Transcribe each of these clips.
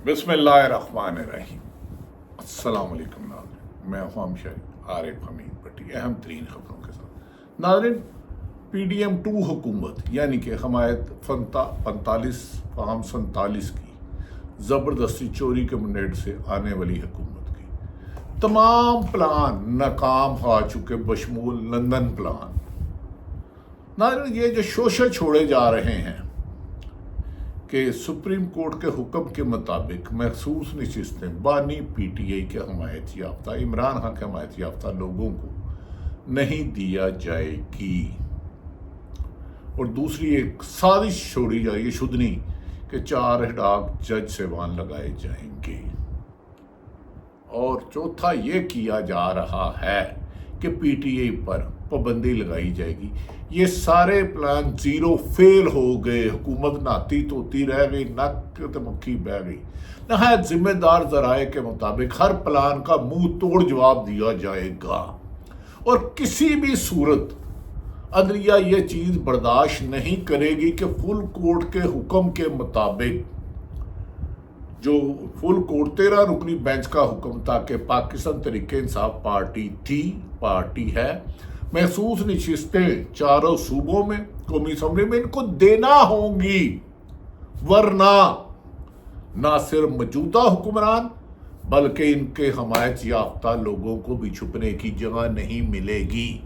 बिस्मिल्लाहिर्रहमानिर्रहीम। अस्सलाम वालेकुम नाज़रीन, मैं ख्वाम शरीफ आरिफ हमीद भट्टी अहम तरीन खबरों के साथ। नाज़रीन, PDM-2 हुकूमत यानी कि हमायत 45 की ज़बरदस्ती चोरी के मैंडेट से आने वाली हुकूमत की तमाम प्लान नाकाम हो चुके, बशमूल लंदन प्लान। नाज़रीन, ये जो शोशे छोड़े जा रहे हैं कि सुप्रीम कोर्ट के हुक्म के मुताबिक महसूस नशिस्तें बानी PTI के हमायत याफ्ता, इमरान खान के हमायत याफ्ता लोगों को नहीं दिया जाएगी, और दूसरी एक साजिश छोड़ी जाएगी शुदनी कि 4 हेडाक जज सेवान लगाए जाएंगे, और चौथा ये किया जा रहा है कि PTI पर पाबंदी लगाई जाएगी। ये सारे प्लान जीरो फेल हो गए। हुकूमत नाती तोती रह गई, नक तो मक्खी बह गई। नहायत जिम्मेदार जराए के मुताबिक हर प्लान का मुंह तोड़ जवाब दिया जाएगा, और किसी भी सूरत अदलिया ये चीज़ बर्दाश्त नहीं करेगी कि फुल कोर्ट के हुक्म के मुताबिक, जो फुल कोर्ट 13 रुकनी बेंच का हुक्म था कि पाकिस्तान तहरीक इंसाफ पार्टी है, महसूस नशिस्तें चारों सूबों में कौमी असम्बली में इनको देना होंगी, वरना ना सिर्फ मौजूदा हुक्मरान बल्कि इनके हमायत याफ्ता लोगों को भी छुपने की जगह नहीं मिलेगी।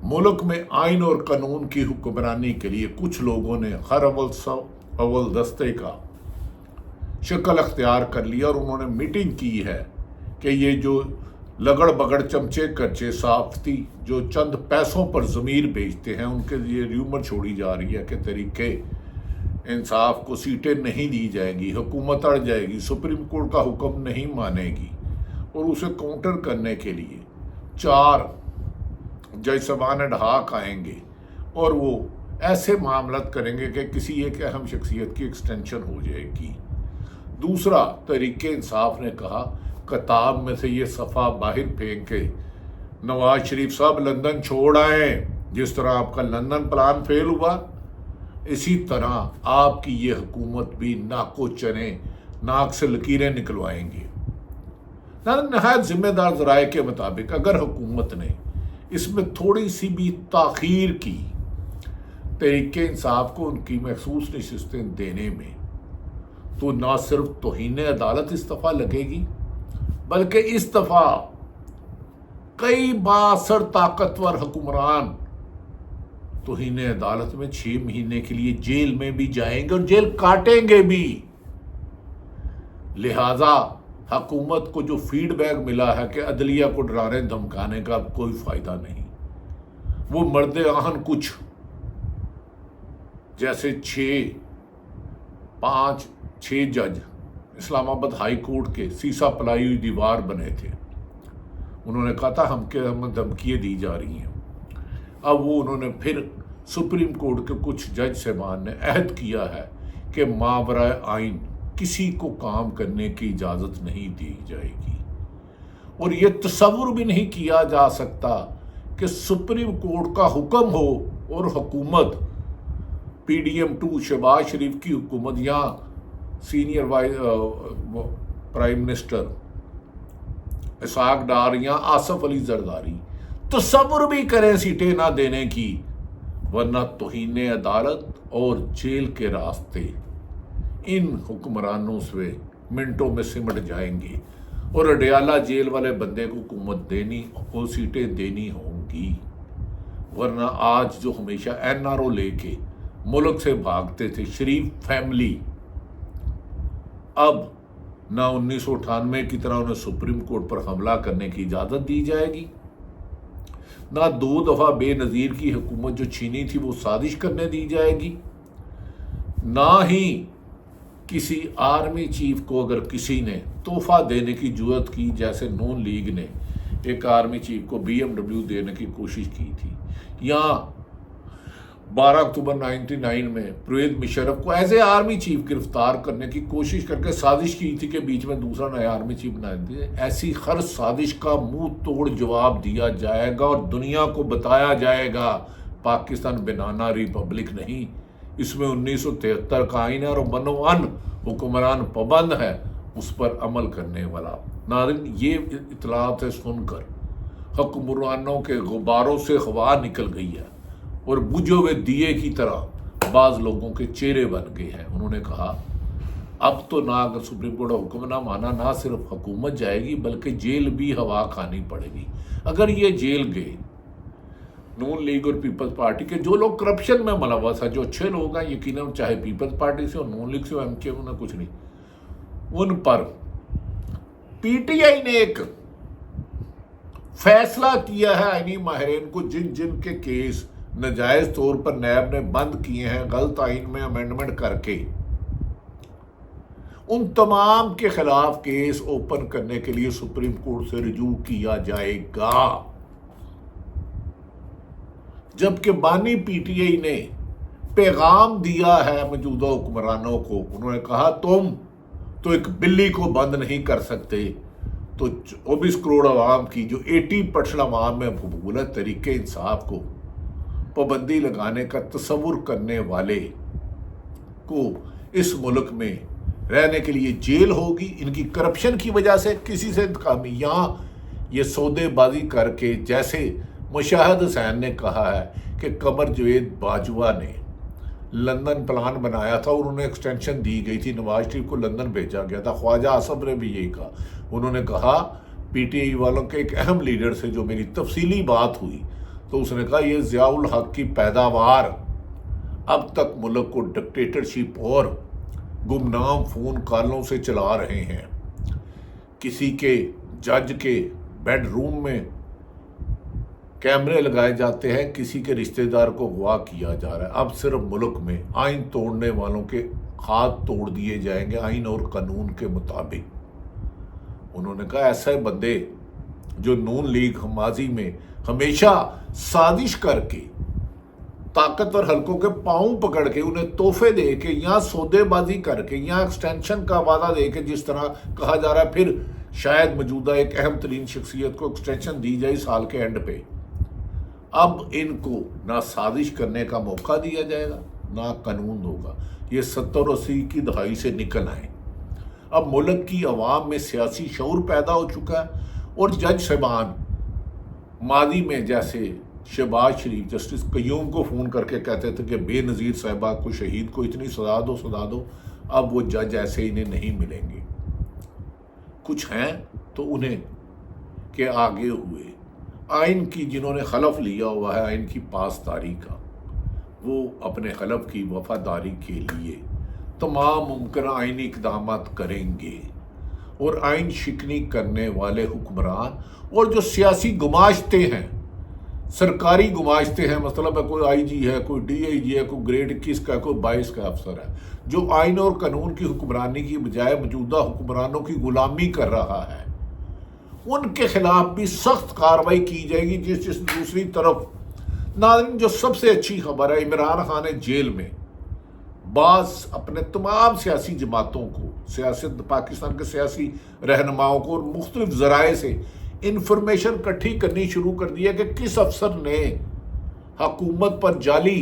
मुल्क में आइन और कानून की हुक्मरानी के लिए कुछ लोगों ने हर अव्वल दस्ते का शक्ल अख्तियार कर लिया, और उन्होंने मीटिंग की है कि ये जो लगड़ बगड़ चमचे कच्चे साफ्ती जो चंद पैसों पर ज़मीर बेचते हैं, उनके लिए र्यूमर छोड़ी जा रही है कि तरीके इंसाफ को सीटें नहीं दी जाएंगी, हुकूमत अड़ जाएगी, सुप्रीम कोर्ट का हुक्म नहीं मानेगी, और उसे काउंटर करने के लिए 4 जज साहबान एडहाक आएंगे, और वो ऐसे मामलत करेंगे कि किसी एक अहम शख्सियत की एक्सटेंशन हो जाएगी। दूसरा, तहरीक इंसाफ ने कहा किताब में से ये सफ़ा बाहर फेंक के नवाज शरीफ साहब लंदन छोड़ आए। जिस तरह आपका लंदन प्लान फेल हुआ, इसी तरह आपकी ये हुकूमत भी नाको चने नाक से लकीरें निकलवाएंगी। नहायत जिम्मेदार ज़राए के मुताबिक अगर हुकूमत ने इसमें थोड़ी सी भी ताख़ीर की तहरीक इंसाफ को उनकी महसूस नशिस्तें देने में, तो ना सिर्फ तौहीन अदालत इस्तीफ़ा लगेगी, बल्कि इस दफ़ा कई बासर ताकतवर हुक्मरान तौहीन अदालत में 6 महीने के लिए जेल में भी जाएंगे और जेल काटेंगे भी। लिहाजा हुकूमत को जो फीडबैक मिला है कि अदलिया को डराने धमकाने का कोई फ़ायदा नहीं, वो मर्द आहन कुछ जैसे 6 जज इस्लामाबाद हाई कोर्ट के सीसा पलाई हुई दीवार बने थे। उन्होंने कहा था हमें धमकियाँ दी जा रही हैं। अब वो उन्होंने फिर सुप्रीम कोर्ट के कुछ जज साहबान ने अहद किया है कि मावराए आइन किसी को काम करने की इजाज़त नहीं दी जाएगी, और ये तसव्वुर भी नहीं किया जा सकता कि सुप्रीम कोर्ट का हुक्म हो और हुकूमत PDM-2 शहबाज शरीफ की हुकूमत या सीनियर प्राइम मिनिस्टर इसाक डार या आसफ अली जरदारी तसव्वुर भी करें सीटें ना देने की, वरना तौहीन अदालत और जेल के रास्ते इन हुक्मरानों से मिनटों में सिमट जाएंगे, और अडयाला जेल वाले बंदे को हुकूमत देनी और सीटें देनी होंगी। वरना आज जो हमेशा NRO लेके मुल्क से भागते थे शरीफ फैमिली, अब ना 1998 की तरह उन्हें सुप्रीम कोर्ट पर हमला करने की इजाज़त दी जाएगी, ना 2 दफ़ा बेनज़ीर की हुकूमत जो छीनी थी वो साजिश करने दी जाएगी, ना ही किसी आर्मी चीफ को अगर किसी ने तोहफा देने की जुर्रत की, जैसे नून लीग ने एक आर्मी चीफ को BMW देने की कोशिश की थी, या 12 अक्टूबर 1999 में परवेज़ मुशर्रफ को एज ए आर्मी चीफ गिरफ्तार करने की कोशिश करके साजिश की थी कि बीच में दूसरा नया आर्मी चीफ बना दिए। ऐसी हर साजिश का मुंह तोड़ जवाब दिया जाएगा, और दुनिया को बताया जाएगा पाकिस्तान बनाना रिपब्लिक नहीं, इसमें 1973 का आइन है, और हुक्मरान पाबंद है उस पर अमल करने वाला। नाज़रीन, ये इत्तलात सुन कर हुक्मरानों के गुब्बारों से हवा निकल गई है और बुझे हुए दिए की तरह बाज़ लोगों के चेहरे बन गए हैं। उन्होंने कहा अब तो ना अगर सुप्रीम कोर्ट हुक्म ना माना, ना सिर्फ हुकूमत जाएगी बल्कि जेल भी हवा खानी पड़ेगी। अगर ये जेल गए नून लीग और पीपल्स पार्टी के जो लोग करप्शन में मुलव्वस है, जो अच्छे लोग हैं, यकीनन चाहे पीपल्स पार्टी से हो, नून लीग से हो, एमके हो, कुछ नहीं, उन पर पीटीआई ने एक फैसला किया है आईनी माहिरीन को जिन जिन के केस नाजायज तौर पर नैब ने बंद किए हैं गलत आइन में अमेंडमेंट करके, उन तमाम के खिलाफ केस ओपन करने के लिए सुप्रीम कोर्ट से रुजू किया जाएगा। जबकि बानी पीटीआई ने पैगाम दिया है मौजूदा हुक्मरानों को, उन्होंने कहा तुम तो एक बिल्ली को बंद नहीं कर सकते, तो 24 करोड़ आवाम की जो 80% आवाम में मकबूल तरीके इंसाफ को पाबंदी लगाने का तसव्वुर करने वाले को इस मुल्क में रहने के लिए जेल होगी। इनकी करप्शन की वजह से किसी से इंतकामी यहाँ ये सौदेबाजी करके, जैसे मुशाहिद हुसैन ने कहा है कि कमर जवेद बाजवा ने लंदन प्लान बनाया था और उन्हें एक्सटेंशन दी गई थी, नवाज शरीफ को लंदन भेजा गया था। ख्वाजा आसफ ने भी यही कहा। उन्होंने कहा पीटीआई वालों के एक अहम लीडर से जो मेरी तफसीली बात हुई तो उसने कहा ये ज़ियाउल हक की पैदावार अब तक मुल्क को डिक्टेटरशिप और गुमनाम फ़ोन कॉलों से चला रहे हैं। किसी के जज के बेडरूम में कैमरे लगाए जाते हैं, किसी के रिश्तेदार को अगवा किया जा रहा है। अब सिर्फ मुल्क में आइन तोड़ने वालों के हाथ तोड़ दिए जाएंगे आइन और कानून के मुताबिक। उन्होंने कहा ऐसे बंदे जो नून लीग माजी में हमेशा साजिश करके ताकतवर हलकों के पांव पकड़ के उन्हें तोहफे दे के या सौदेबाजी करके या एक्सटेंशन का वादा दे के, जिस तरह कहा जा रहा है फिर शायद मौजूदा एक अहम तरीन शख्सियत को एक्सटेंशन दी जाए साल के एंड पे, अब इनको ना साजिश करने का मौका दिया जाएगा ना कानून होगा। ये 70-80 की दहाई से निकल आए। अब मुल्क की आवाम में सियासी शऊर पैदा हो चुका है और जज साहबान मादी में जैसे शहबाज शरीफ जस्टिस कयूम को फ़ोन करके कहते थे कि बेनज़ीर साहिबा को शहीद को इतनी सजा दो, अब वो जज ऐसे इन्हें नहीं मिलेंगे। कुछ हैं तो उन्हें के आगे हुए आइन की जिन्होंने खलफ लिया हुआ है आइन की पासदारी का, वो अपने खलफ की वफादारी के लिए तमाम मुमकिन आइनी इक़दाम करेंगे। और आइन शिकनी करने वाले हुक्मरान और जो सियासी गुमाश्ते हैं, सरकारी गुमाश्ते हैं, मतलब है कोई आईजी है, कोई डीआईजी है, कोई ग्रेड 21 का, कोई 22 का अफसर है, जो आइन और कानून की हुक्मरानी की बजाय मौजूदा हुक्मरानों की गुलामी कर रहा है, उनके खिलाफ भी सख्त कार्रवाई की जाएगी। जिस दूसरी तरफ नाज़रीन जो सबसे अच्छी खबर है, इमरान खान ने जेल में बास अपने तमाम सियासी जमातों को, सियासत पाकिस्तान के सियासी रहनुमाओं को और मुख्तलिफ ज़राए से इंफॉर्मेशन इकट्ठी करनी शुरू कर दी है कि किस अफसर ने हुकूमत पर जाली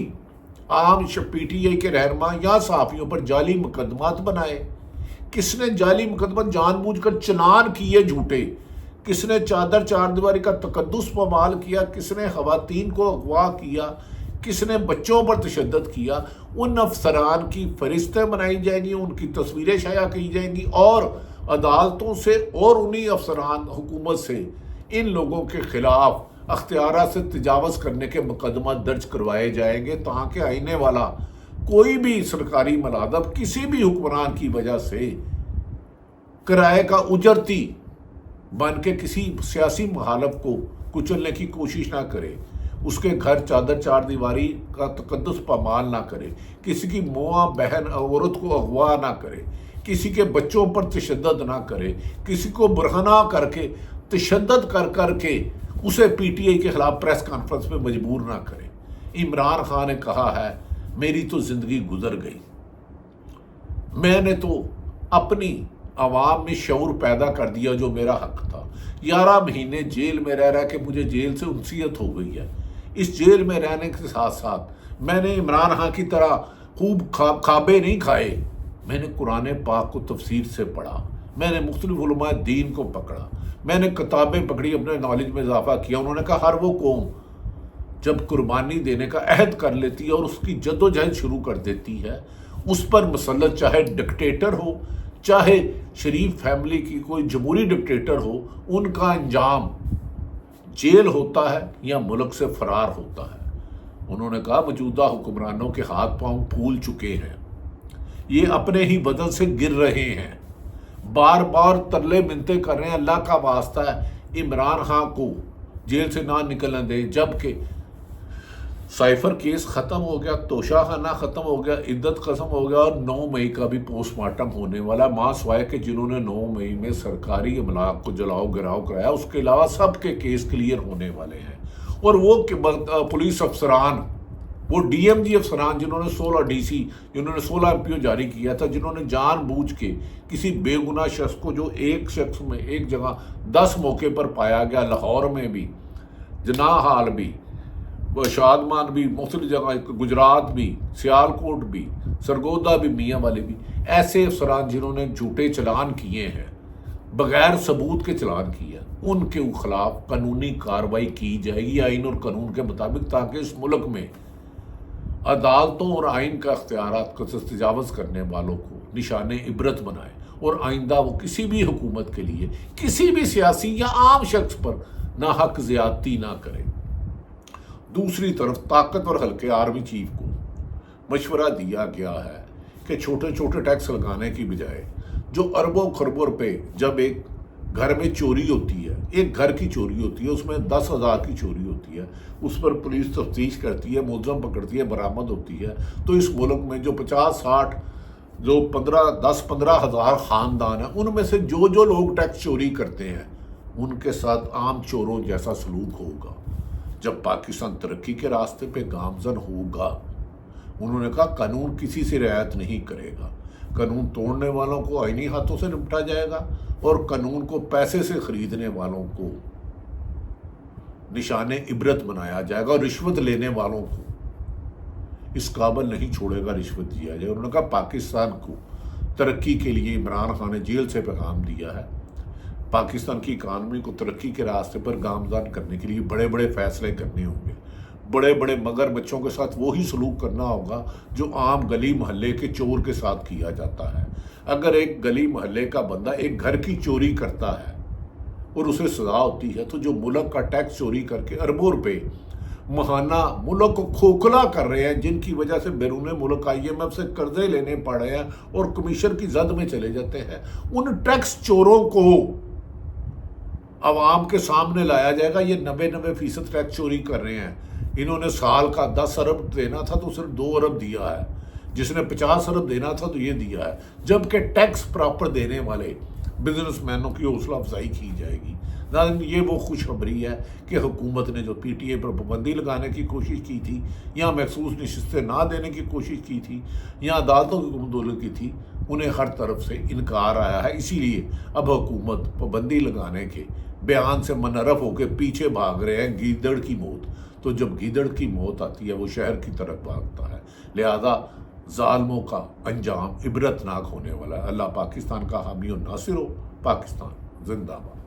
आम पीटीआई के रहनुमा या सहाफ़ियों पर जाली मुकदमात बनाए, किसने जाली मुकदमा जानबूझकर चलान किए झूठे, किसने चादर चारदीवारी का तकद्दुस पामाल किया, किसने ख़वातीन को अगवा किया, किसने बच्चों पर तशद्दुद किया। उन अफसरान की फरिश्तें बनाई जाएंगी, उनकी तस्वीरें शाया की जाएंगी और अदालतों से और उन्हीं अफसरान हुकूमत से इन लोगों के खिलाफ अख्तियारा से तजावज़ करने के मुकदमा दर्ज करवाए जाएंगे, ताकि आने वाला कोई भी सरकारी मलादब किसी भी हुक्मरान की वजह से किराए का उजरती बन के किसी सियासी मुखालिफ को कुचलने की कोशिश ना करे, उसके घर चादर चारदीवारी का तकद्दुस पामाल ना करे, किसी की मुआ बहन औरत को अगवा ना करे, किसी के बच्चों पर तशद्दुद ना करे, किसी को बरहना करके तशद्दुद कर करके उसे पीटीआई के खिलाफ प्रेस कॉन्फ्रेंस में मजबूर ना करे। इमरान खान ने कहा है मेरी तो ज़िंदगी गुजर गई, मैंने तो अपनी आवाम में शऊर पैदा कर दिया जो मेरा हक था। 11 महीने जेल में रह के मुझे जेल से उनसीयत हो गई है। इस जेल में रहने के साथ साथ मैंने इमरान खान की तरह खूब खाबे नहीं खाए, میں نے قرآن پاک کو تفسیر سے پڑھا، میں نے مختلف علماء دین کو پکڑا، میں نے کتابیں پکڑی، اپنے نالج میں اضافہ کیا۔ انہوں نے کہا ہر وہ قوم جب قربانی دینے کا عہد کر لیتی ہے اور اس کی جد و جہد شروع کر دیتی ہے، اس پر مسلط چاہے ڈکٹیٹر ہو، چاہے شریف فیملی کی کوئی جمہوری ڈکٹیٹر ہو، ان کا انجام جیل ہوتا ہے یا ملک سے فرار ہوتا ہے۔ انہوں نے کہا موجودہ حکمرانوں کے ہاتھ پاؤں پھول چکے ہیں، یہ اپنے ہی بدن سے گر رہے ہیں، بار بار ترلے منتیں کر رہے ہیں، اللہ کا واسطہ ہے عمران خان کو جیل سے نہ نکلنے دیں۔ جبکہ سائفر کیس ختم ہو گیا، توشہ خانہ ختم ہو گیا، عدت ختم ہو گیا، اور 9 مئی کا بھی پوسٹ مارٹم ہونے والا، ماں سوائے کہ جنہوں نے 9 مئی میں سرکاری املاک کو جلاؤ گراؤ کرایا، اس کے علاوہ سب کے کیس کلیئر ہونے والے ہیں۔ اور وہ پولیس افسران، وہ ڈی ایم جی افسران جنہوں نے 16 ڈی سی، جنہوں نے 16 ایم پی او جاری کیا تھا، جنہوں نے جان بوجھ کے کسی بے گناہ شخص کو، جو ایک شخص میں ایک جگہ 10 موقع پر پایا گیا، لاہور میں بھی، جناح حال بھی، شادمان بھی، مختلف جگہ گجرات بھی، سیالکوٹ بھی، سرگودا بھی، میاں والے بھی، ایسے افسران جنہوں نے جھوٹے چلان کیے ہیں، بغیر ثبوت کے چلان کیا، ان کے خلاف قانونی کارروائی کی جائے گی آئین اور قانون کے مطابق، تاکہ اس ملک میں عدالتوں اور آئین کا اختیارات کو تجاوز کرنے والوں کو نشان عبرت بنائے، اور آئندہ وہ کسی بھی حکومت کے لیے کسی بھی سیاسی یا عام شخص پر ناحق زیادتی نہ کرے۔ دوسری طرف طاقتور ہلکے آرمی چیف کو مشورہ دیا گیا ہے کہ چھوٹے چھوٹے ٹیکس لگانے کی بجائے جو اربوں خربوں روپے جب ایک گھر میں چوری ہوتی ہے، ایک گھر کی چوری ہوتی ہے، اس میں 10,000 کی چوری ہوتی ہے، اس پر پولیس تفتیش کرتی ہے، ملزم پکڑتی ہے، برآمد ہوتی ہے، تو اس ملک میں جو 50-60 جو 10-15 ہزار خاندان ہیں، ان میں سے جو لوگ ٹیکس چوری کرتے ہیں ان کے ساتھ عام چوروں جیسا سلوک ہوگا جب پاکستان ترقی کے راستے پہ گامزن ہوگا۔ انہوں نے کہا قانون کسی سے رعایت نہیں کرے گا، قانون توڑنے والوں کو آئینی ہاتھوں سے نپٹا جائے گا، اور قانون کو پیسے سے خریدنے والوں کو نشان عبرت بنایا جائے گا، اور رشوت لینے والوں کو اس قابل نہیں چھوڑے گا رشوت دیا جائے۔ انہوں نے کہا پاکستان کو ترقی کے لیے عمران خان نے جیل سے پیغام دیا ہے، پاکستان کی اکانومی کو ترقی کے راستے پر گامزن کرنے کے لیے بڑے بڑے فیصلے کرنے ہوں گے، بڑے بڑے مگر بچوں کے ساتھ وہی سلوک کرنا ہوگا جو عام گلی محلے کے چور کے ساتھ کیا جاتا ہے۔ اگر ایک گلی محلے کا بندہ ایک گھر کی چوری کرتا ہے اور اسے سزا ہوتی ہے، تو جو ملک کا ٹیکس چوری کر کے اربوں روپے ماہانہ ملک کو کھوکھلا کر رہے ہیں، جن کی وجہ سے بیرون ملک IMF سے قرضے لینے پڑ رہے ہیں اور کمیشن کی زد میں چلے جاتے ہیں، ان ٹیکس چوروں کو عوام کے سامنے لایا جائے گا۔ یہ 90% ٹیکس چوری کر رہے ہیں، انہوں نے سال کا 10 ارب دینا تھا تو صرف 2 ارب دیا ہے، جس نے 50 ارب دینا تھا تو یہ دیا ہے، جبکہ ٹیکس پراپر دینے والے بزنس مینوں کی حوصلہ افزائی کی جائے گی۔ یہ وہ خوشخبری ہے کہ حکومت نے جو PTI پر پابندی لگانے کی کوشش کی تھی، یا مخصوص نشستیں نہ دینے کی کوشش کی تھی، یا عدالتوں کی کمزوری کی تھی، انہیں ہر طرف سے انکار آیا ہے۔ اسی لیے اب حکومت پابندی لگانے کے بیان سے منحرف ہو کے پیچھے بھاگ رہے ہیں گیدڑ کی موت۔ تو جب گیدڑ کی موت آتی ہے وہ شہر کی طرف بھاگتا ہے، لہذا ظالموں کا انجام عبرتناک ہونے والا ہے۔ اللہ پاکستان کا حامی و ناصر ہو۔ پاکستان زندہ باد۔